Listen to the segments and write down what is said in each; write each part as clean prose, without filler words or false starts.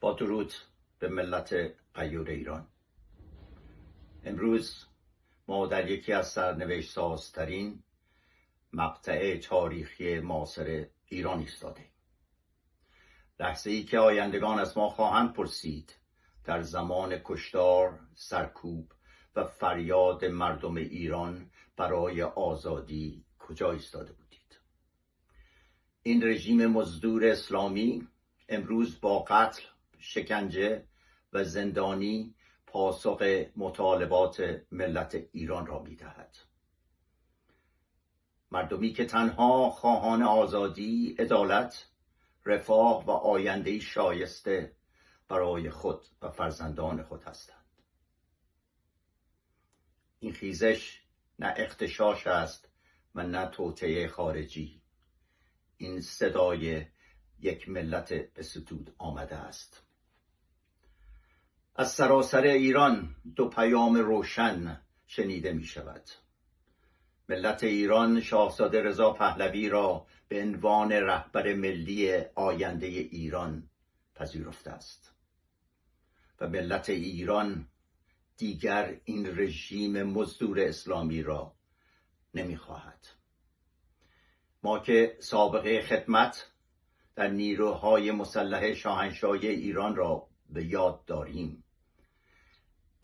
با درود به ملت غیور ایران. امروز ما در یکی از سرنوشت سازترین مقطع تاریخی معاصر ایران ایستادیم. لحظه‌ای که آیندگان از ما خواهند پرسید در زمان کشتار، سرکوب و فریاد مردم ایران برای آزادی کجا ایستاده بودید؟ این رژیم مزدور اسلامی امروز با قتل، شکنجه و زندانی پاسخ مطالبات ملت ایران را می‌دهد. مردمی که تنها خواهان آزادی، عدالت، رفاه و آینده‌ای شایسته برای خود و فرزندان خود هستند. این خیزش نه اغتشاش است و نه توطئه خارجی. این صدای یک ملت به ستود آمده است. از سراسر ایران دو پیام روشن شنیده می شود. ملت ایران شاهزاده رضا پهلوی را به عنوان رهبر ملی آینده ایران پذیرفته است و ملت ایران دیگر این رژیم مزدور اسلامی را نمی خواهد. ما که سابقه خدمت در نیروهای مسلح شاهنشاهی ایران را به یاد داریم،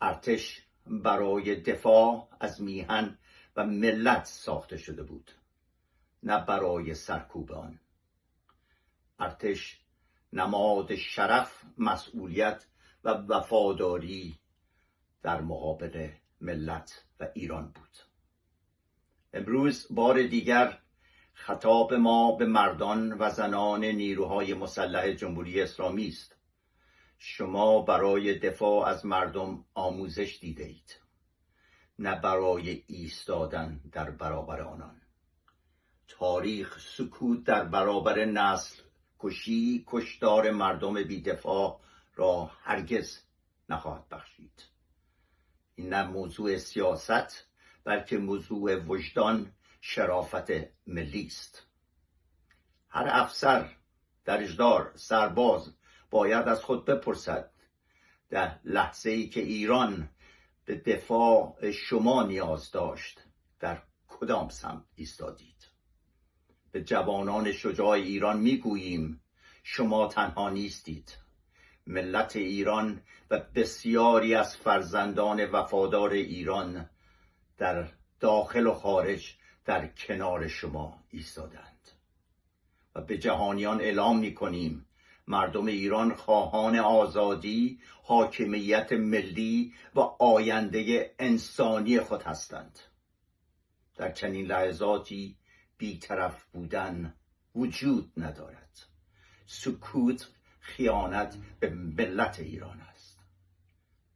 ارتش برای دفاع از میهن و ملت ساخته شده بود، نه برای سرکوب آن. ارتش نماد شرف، مسئولیت و وفاداری در مقابل ملت و ایران بود. امروز بار دیگر خطاب ما به مردان و زنان نیروهای مسلح جمهوری اسلامی است. شما برای دفاع از مردم آموزش دیده اید، نه برای ایستادن در برابر آنان. تاریخ سکوت در برابر نسل کشی، کشتار مردم بی‌دفاع را هرگز نخواهد بخشید. این نه موضوع سیاست، بلکه موضوع وجدان، شرافت ملی است. هر افسر، درجدار، سرباز باید از خود بپرسد در لحظه‌ای که ایران به دفاع شما نیاز داشت، در کدام سمت ایستادید؟ به جوانان شجاع ایران میگوییم شما تنها نیستید. ملت ایران و بسیاری از فرزندان وفادار ایران در داخل و خارج در کنار شما ایستادند و به جهانیان اعلام می‌کنیم مردم ایران خواهان آزادی، حاکمیت ملی و آینده انسانی خود هستند. در چنین لحظاتی بی‌طرف بودن وجود ندارد. سکوت خیانت به ملت ایران است.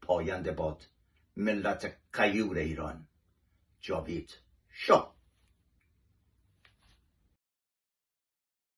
پاینده باد ملت غیور ایران. جاوید شاه.